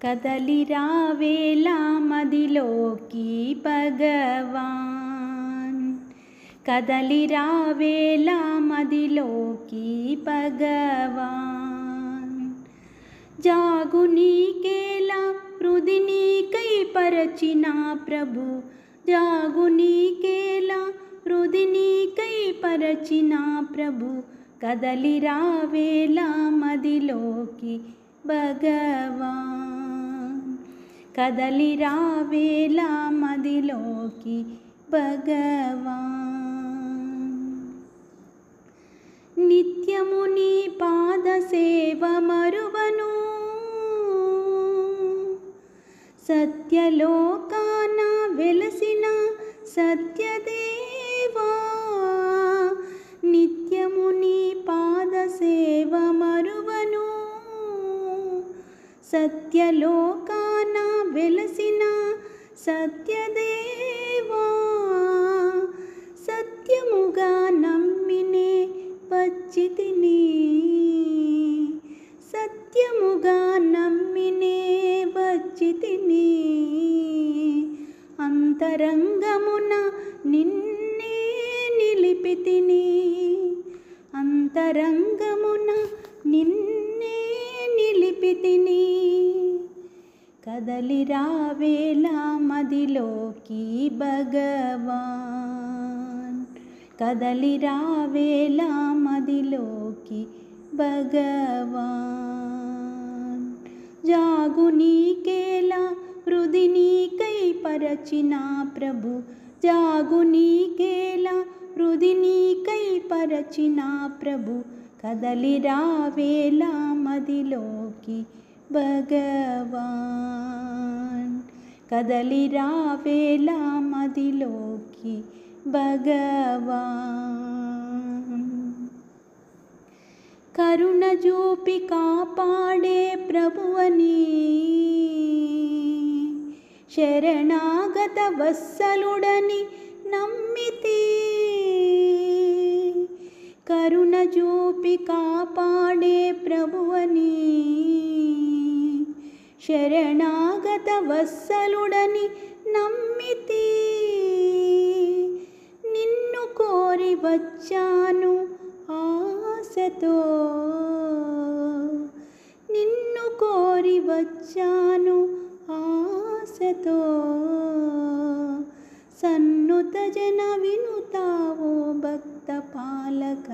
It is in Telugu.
కదలి రావేలా మదిలోకి భగవాన్, కదలి రావేలా మదిలోకి భగవాన్. జాగు నీకేలా హృది నీకై పరచిన ప్రభు, జాగు నీకేలా హృది నీకై పరచిన ప్రభు. కదలి రావేలా మదిలోకి భగవాన్, కదలి రావేలా మదిలోకి భగవాన్. నిత్యము నీ పాద సేవ మరువను, సత్యలోకాన వెలసిన సత్యదేవా. నిత్యము నీ పాద సేవ మరువను, సత్యలోకాన వెలసిన సత్యదేవా. సత్యముగా నమ్మినే వచ్చితిని, సత్యముగా నమ్మినే వచ్చితిని. అంతరంగమున నిన్నే నిలిపితిని, అంతరంగమున నిన్నే నిలిపితిని. కదలి రావేలా మదిలోకి భగవాన్, కదలి రావేలా మదిలోకి భగవాన్. జాగు నీకేలా హృది నీకై పరచిన ప్రభు, జాగు నీకేలా హృది నీకై పరచిన ప్రభు. కదలి రావేలా మదిలోకి భగవాన్, కదలి రావేలా మదిలోకి భగవాన్. కరుణ చూపి కాపాడే ప్రభువని, శరణాగత వత్సలుడని నమ్మితి. కరుణ చూపి కాపాడే ప్రభువని, శరణాగత వత్సలుడని నమ్మితి. నిన్ను కోరి వచ్చాను ఆశతో, నిన్ను కోరి వచ్చాను ఆశతో. సన్నుత జన వినుతావో భక్త పాలక.